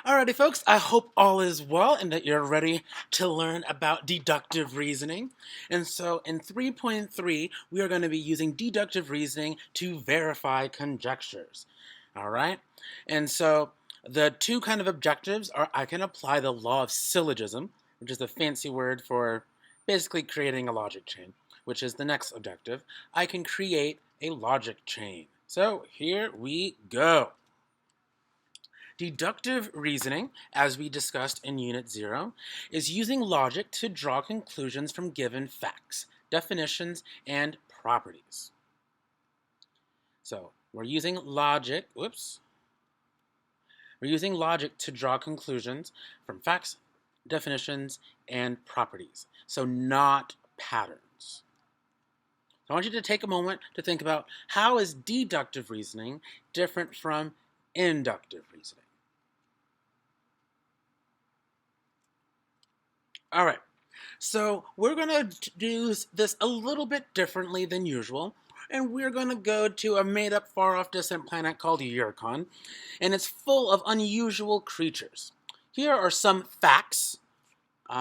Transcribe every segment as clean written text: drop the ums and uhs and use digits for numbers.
Alrighty, folks, I hope all is well and that you're ready to learn about deductive reasoning. And so in 3.3, we are going to be using deductive reasoning to verify conjectures. All right? And so the two kind of objectives are I can apply the law of syllogism, which is the fancy word for basically creating a logic chain, which is the next objective. I can create a logic chain. So here we go. Deductive reasoning, as we discussed in Unit 0, is using logic to draw conclusions from given facts, definitions, and properties. So we're using logic, we're using logic to draw conclusions from facts, definitions, and properties. So not patterns. So I want you to take a moment to think about how is deductive reasoning different from inductive reasoning. All right, so we're going to do this a little bit differently than usual, and we're going to go to a made-up far-off distant planet called Yurkon, and it's full of unusual creatures. Here are some facts.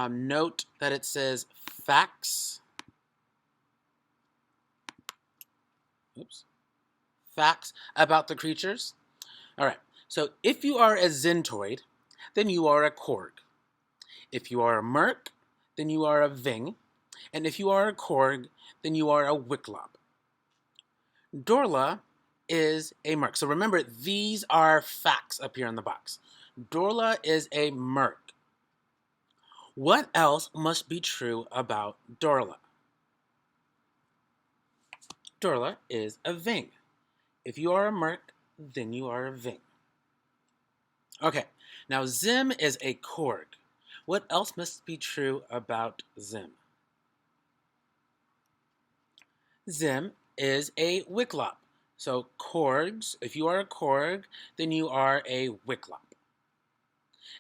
Note that it says facts. Facts about the creatures. All right, so if you are a Zentoid, then you are a Korg. If you are a Merc, then you are a Ving. And if you are a Korg, then you are a Wicklop. Dorla is a Merc. So remember, these are facts up here in the box. Dorla is a Merc. What else must be true about Dorla? Dorla is a Ving. If you are a Merc, then you are a Ving. Okay, now Zim is a Korg. What else must be true about Zim? Zim is a Wicklop. So Korgs, if you are a Korg, then you are a Wicklop.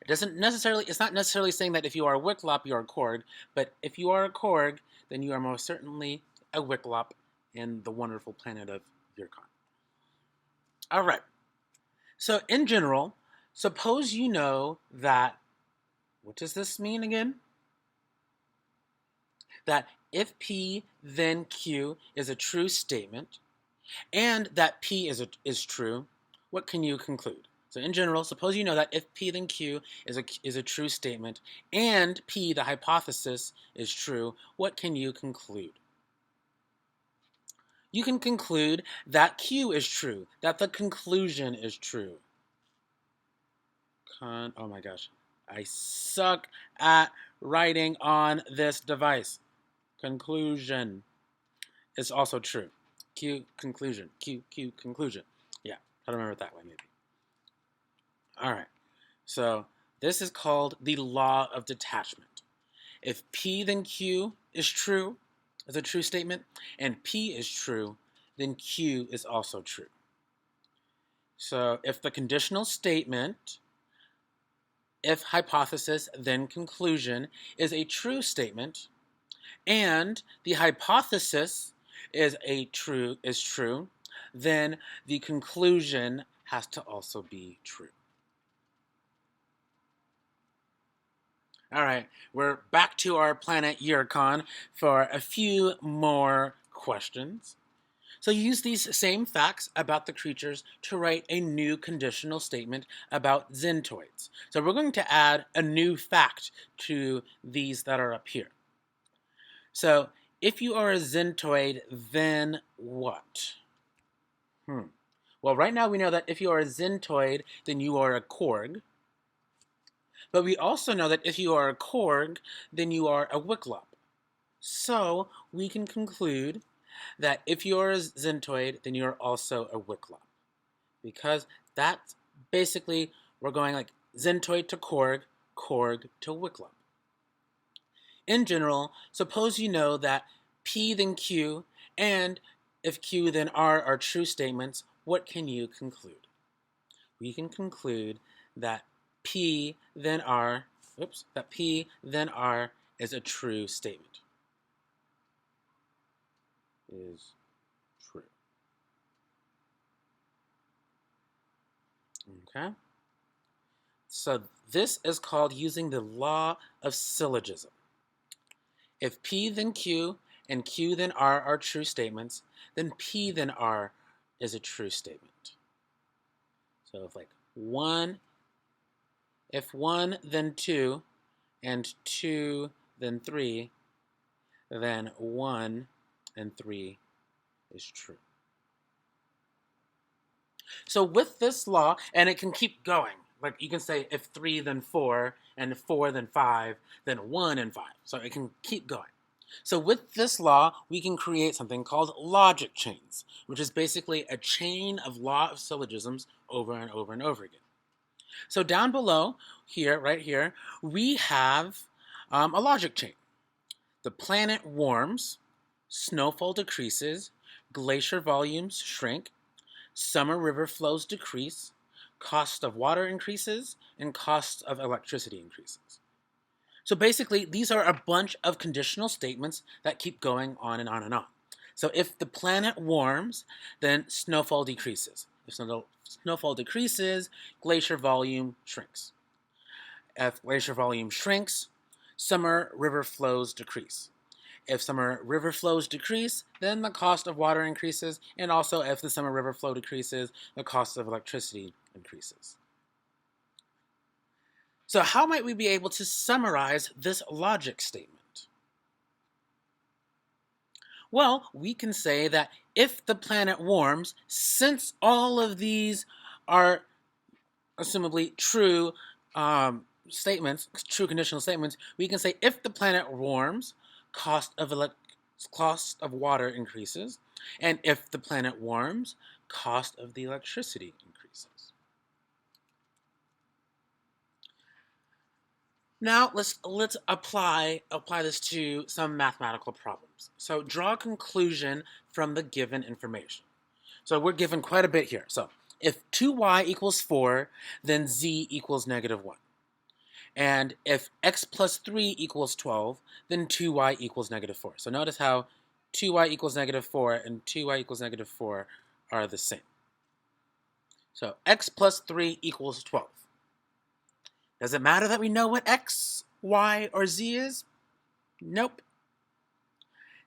It's not necessarily saying that if you are a Wicklop, you are a Korg, but if you are a Korg, then you are most certainly a Wicklop in the wonderful planet of Yurkon. All right. So in general, suppose you know that, what does this mean again? That if P, then Q is a true statement, and that P is true, what can you conclude? So in general, suppose you know that if P, then Q is a true statement, and P, the hypothesis, is true, what can you conclude? You can conclude that Q is true, that the conclusion is true. Oh my gosh, I suck at writing on this device. Conclusion is also true. Q, conclusion. Q, conclusion. Yeah, I remember it that way, maybe. All right, so this is called the law of detachment. If P, then Q is true, is a true statement, and P is true, then Q is also true. So if the conditional statement, if hypothesis, then conclusion, is a true statement, and the hypothesis is true, then the conclusion has to also be true. All right, we're back to our planet Yurkon for a few more questions. So use these same facts about the creatures to write a new conditional statement about Zentoids. So we're going to add a new fact to these that are up here. So if you are a Zentoid, then what? Well, right now we know that if you are a Zentoid, then you are a Korg. But we also know that if you are a Korg, then you are a Wicklop. So we can conclude that if you're a Zentoid, then you're also a Wicklop. Because that's basically, we're going like Zentoid to Korg, Korg to Wicklop. In general, suppose you know that P then Q, and if Q then R are true statements, what can you conclude? We can conclude that P then R is a true statement. Is true. Okay. So this is called using the law of syllogism. If P then Q and Q then R are true statements, then P then R is a true statement. So if 1 then 2 and 2 then 3, then 1 and 3 is true. So with this law, and it can keep going, like you can say if 3 then 4 and 4 then 5, then 1 and 5. So it can keep going. So with this law, we can create something called logic chains, which is basically a chain of law of syllogisms over and over and over again. So down below here, right here, we have a logic chain. The planet warms, snowfall decreases, glacier volumes shrink, summer river flows decrease, cost of water increases, and cost of electricity increases. So basically, these are a bunch of conditional statements that keep going on and on and on. So if the planet warms, then snowfall decreases. If snowfall decreases, glacier volume shrinks. If glacier volume shrinks, summer river flows decrease. If summer river flows decrease, then the cost of water increases, and also if the summer river flow decreases, the cost of electricity increases. So how might we be able to summarize this logic statement? Well, we can say that if the planet warms, since all of these are assumably true statements, true conditional statements, we can say if the planet warms, cost of water increases, and if the planet warms, cost of the electricity increases. Now let's apply this to some mathematical problems. So draw a conclusion from the given information. So we're given quite a bit here. So if 2y equals 4, then z equals negative 1. And if x plus 3 equals 12, then 2y equals negative 4. So notice how 2y equals negative 4 and 2y equals negative 4 are the same. So x plus 3 equals 12. Does it matter that we know what x, y, or z is? Nope.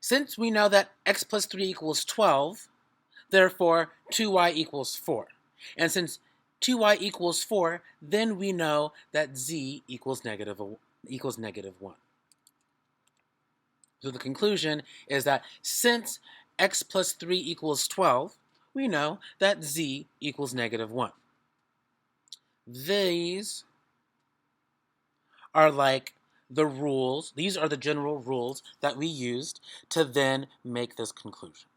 Since we know that x plus 3 equals 12, therefore 2y equals 4. And since 2y equals 4, then we know that z equals negative 1. So the conclusion is that since x plus 3 equals 12, we know that z equals negative 1. These are like the rules, these are the general rules that we used to then make this conclusion.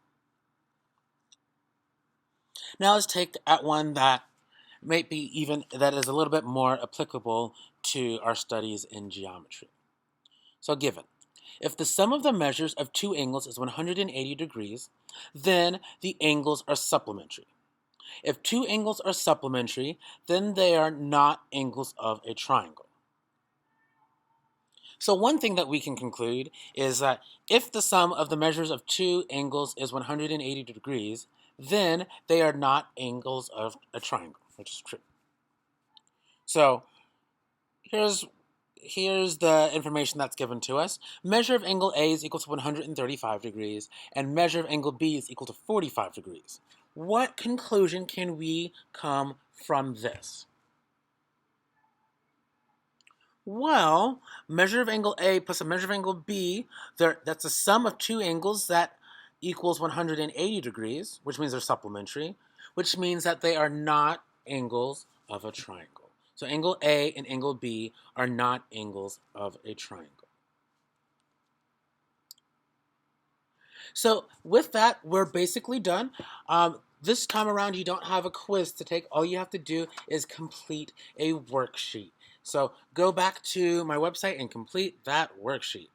Now let's take at one that might be that is a little bit more applicable to our studies in geometry. So given, if the sum of the measures of two angles is 180 degrees, then the angles are supplementary. If two angles are supplementary, then they are not angles of a triangle. So one thing that we can conclude is that if the sum of the measures of two angles is 180 degrees, then they are not angles of a triangle, which is true. So here's the information that's given to us. Measure of angle A is equal to 135 degrees, and measure of angle B is equal to 45 degrees. What conclusion can we come from this? Well, measure of angle A plus a measure of angle B, that's a sum of two angles that equals 180 degrees, which means they're supplementary, which means that they are not angles of a triangle. So angle A and angle B are not angles of a triangle. So with that, we're basically done. This time around, you don't have a quiz to take. All you have to do is complete a worksheet. So go back to my website and complete that worksheet.